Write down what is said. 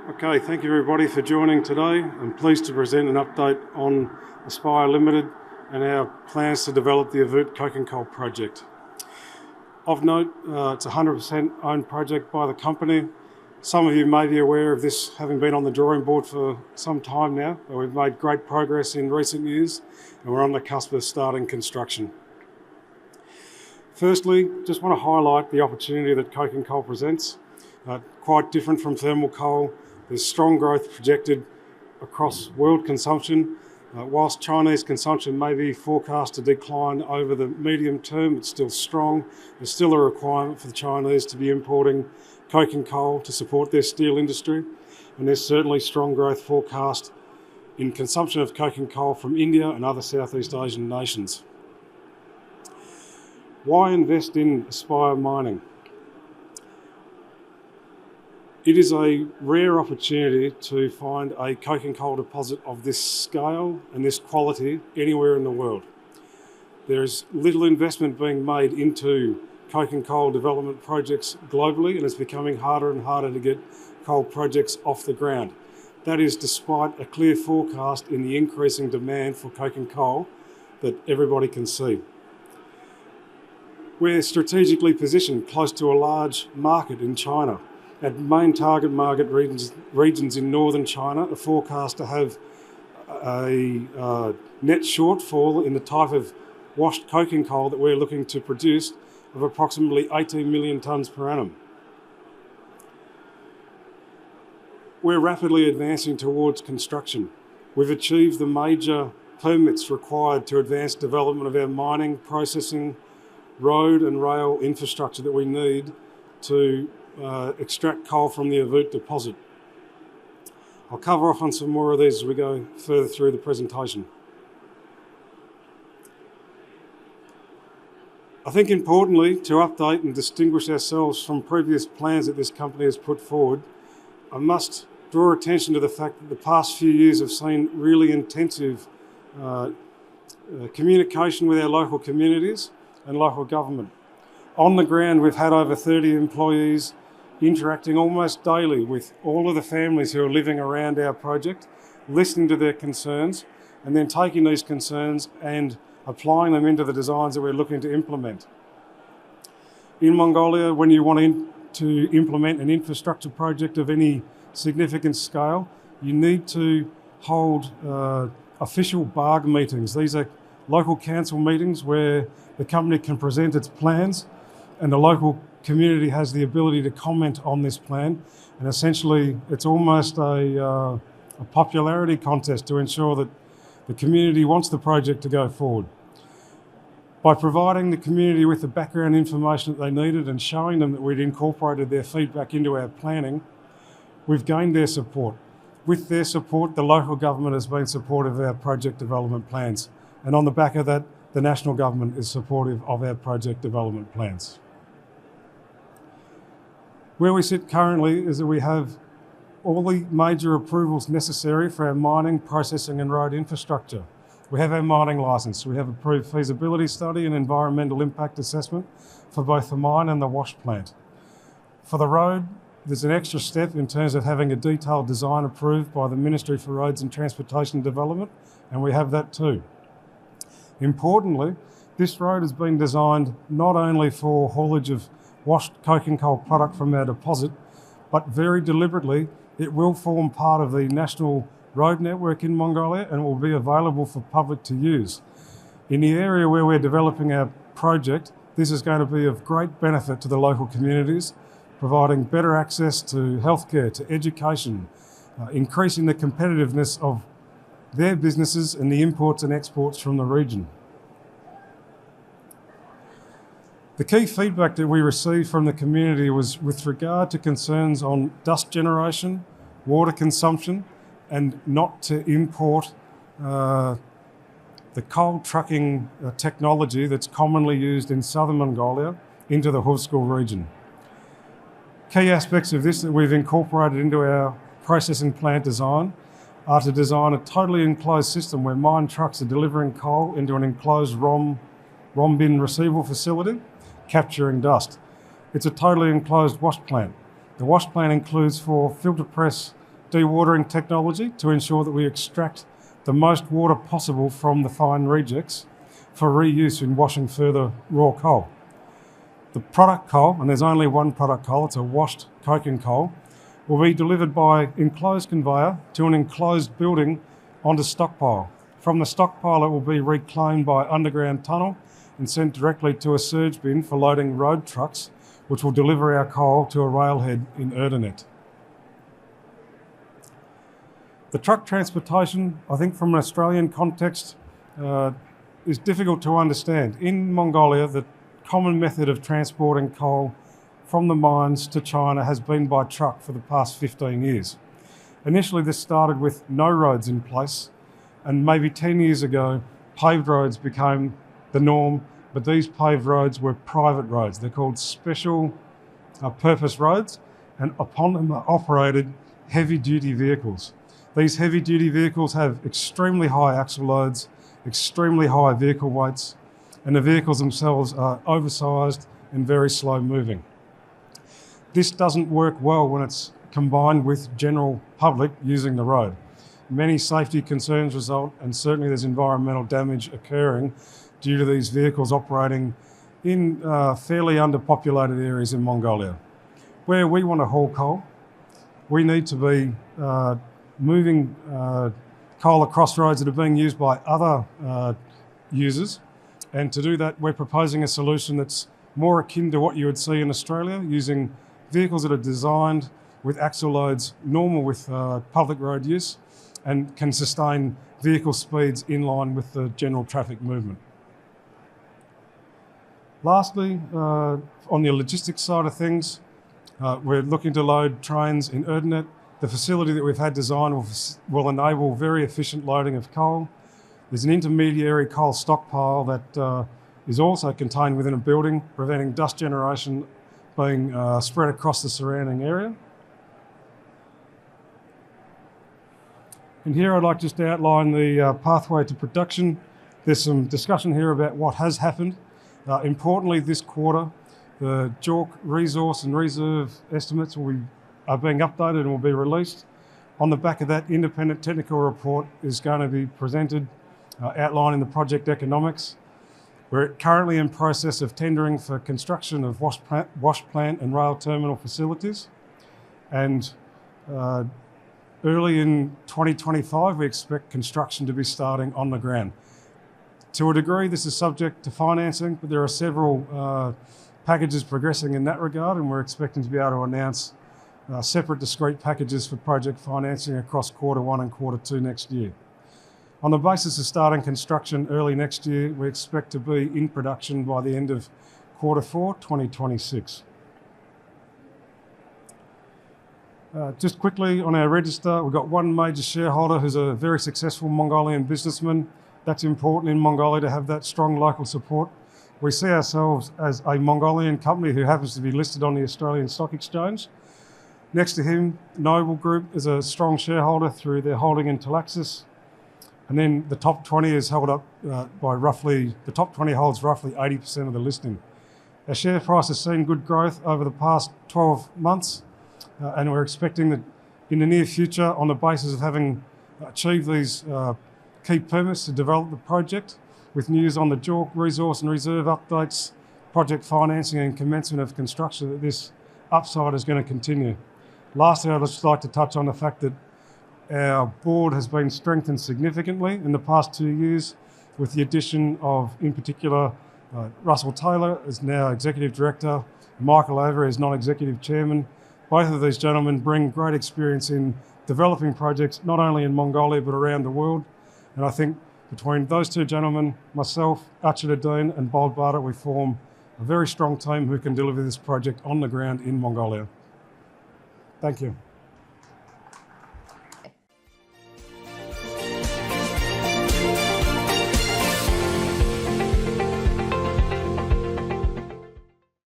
Okay, thank you everybody for joining today. I'm pleased to present an update on Aspire Limited and our plans to develop the Avert Coking Coal project. Of note, it's a 100% owned project by the company. Some of you may be aware of this having been on the drawing board for some time now, but we've made great progress in recent years and we're on the cusp of starting construction. Firstly, just want to highlight the opportunity that coking coal presents. Quite different from thermal coal. There's strong growth projected across world consumption. Whilst Chinese consumption may be forecast to decline over the medium term, it's still strong. There's still a requirement for the Chinese to be importing coking coal to support their steel industry. And there's certainly strong growth forecast in consumption of coking coal from India and other Southeast Asian nations. Why invest in Aspire Mining? It is a rare opportunity to find a coking coal deposit of this scale and this quality anywhere in the world. There is little investment being made into coking coal development projects globally, and it's becoming harder and harder to get coal projects off the ground. That is despite a clear forecast in the increasing demand for coking coal that everybody can see. We're strategically positioned close to a large market in China. At main target market regions in northern China are forecast to have a net shortfall in the type of washed coking coal that we're looking to produce of approximately 18 million tonnes per annum. We're rapidly advancing towards construction. We've achieved the major permits required to advance development of our mining, processing, road and rail infrastructure that we need to extract coal from the Avert deposit. I'll cover off on some more of these as we go further through the presentation. I think importantly, to update and distinguish ourselves from previous plans that this company has put forward, I must draw attention to the fact that the past few years have seen really intensive communication with our local communities and local government. On the ground, we've had over 30 employees interacting almost daily with all of the families who are living around our project, listening to their concerns, and then taking these concerns and applying them into the designs that we're looking to implement. In Mongolia, when you want to implement an infrastructure project of any significant scale, you need to hold official BARG meetings. These are local council meetings where the company can present its plans and the local community has the ability to comment on this plan. And essentially, it's almost a popularity contest to ensure that the community wants the project to go forward. By providing the community with the background information that they needed and showing them that we'd incorporated their feedback into our planning, we've gained their support. With their support, the local government has been supportive of our project development plans. And on the back of that, the national government is supportive of our project development plans. Where we sit currently is that we have all the major approvals necessary for our mining, processing and road infrastructure. We have our mining licence, we have approved feasibility study and environmental impact assessment for both the mine and the wash plant. For the road, there's an extra step in terms of having a detailed design approved by the Ministry for Roads and Transportation Development, and we have that too. Importantly, this road has been designed not only for haulage of washed coking coal product from our deposit, but very deliberately, it will form part of the national road network in Mongolia and will be available for public to use. In the area where we're developing our project, this is going to be of great benefit to the local communities, providing better access to healthcare, to education, increasing the competitiveness of their businesses and the imports and exports from the region. The key feedback that we received from the community was with regard to concerns on dust generation, water consumption, and not to import the coal trucking technology that's commonly used in southern Mongolia into the Hovsgol region. Key aspects of this that we've incorporated into our processing plant design are to design a totally enclosed system where mine trucks are delivering coal into an enclosed ROM bin receival facility, capturing dust. It's a totally enclosed wash plant. The wash plant includes 4 filter press dewatering technology to ensure that we extract the most water possible from the fine rejects for reuse in washing further raw coal. The product coal, and there's only one product coal, it's a washed coking coal, will be delivered by enclosed conveyor to an enclosed building onto stockpile. From the stockpile it will be reclaimed by underground tunnel and sent directly to a surge bin for loading road trucks, which will deliver our coal to a railhead in Erdenet. The truck transportation, I think from an Australian context, is difficult to understand. In Mongolia, the common method of transporting coal from the mines to China has been by truck for the past 15 years. Initially, this started with no roads in place, and maybe 10 years ago, paved roads became the norm, but these paved roads were private roads. They're called special purpose roads, and upon them are operated heavy-duty vehicles. These heavy-duty vehicles have extremely high axle loads, extremely high vehicle weights, and the vehicles themselves are oversized and very slow moving. This doesn't work well when it's combined with general public using the road. Many safety concerns result, and certainly there's environmental damage occurring due to these vehicles operating in fairly underpopulated areas in Mongolia. Where we want to haul coal, we need to be moving coal across roads that are being used by other users, and to do that we're proposing a solution that's more akin to what you would see in Australia, using vehicles that are designed with axle loads normal with public road use and can sustain vehicle speeds in line with the general traffic movement. Lastly, on the logistics side of things, we're looking to load trains in Erdenet. The facility that we've had designed will enable very efficient loading of coal. There's an intermediary coal stockpile that is also contained within a building, preventing dust generation being spread across the surrounding area. And here I'd like just to outline the pathway to production. There's some discussion here about what has happened. Importantly, this quarter, the JORC resource and reserve estimates are being updated and will be released. On the back of that, independent technical report is going to be presented, outlining the project economics. We're currently in process of tendering for construction of wash plant and rail terminal facilities. And early in 2025, we expect construction to be starting on the ground. To a degree, this is subject to financing, but there are several packages progressing in that regard, and we're expecting to be able to announce separate discrete packages for project financing across Q1 and Q2 next year. On the basis of starting construction early next year, we expect to be in production by the end of Q4 2026. Just quickly on our register, we've got one major shareholder who's a very successful Mongolian businessman. That's important in Mongolia to have that strong local support. We see ourselves as a Mongolian company who happens to be listed on the Australian Stock Exchange. Next to him, Noble Group is a strong shareholder through their holding in Talaxis. And then the top 20 is held up the top 20 holds roughly 80% of the listing. Our share price has seen good growth over the past 12 months, and we're expecting that in the near future, on the basis of having achieved these key permits to develop the project, with news on the JORC resource and reserve updates, project financing and commencement of construction, that this upside is going to continue. Lastly, I'd just like to touch on the fact that our board has been strengthened significantly in the past 2 years with the addition of, in particular, Russell Taylor is now Executive Director, Michael Avery is Non-Executive Chairman. Both of these gentlemen bring great experience in developing projects, not only in Mongolia, but around the world. And I think between those two gentlemen, myself, Achita Dean and Bold Barter, we form a very strong team who can deliver this project on the ground in Mongolia. Thank you.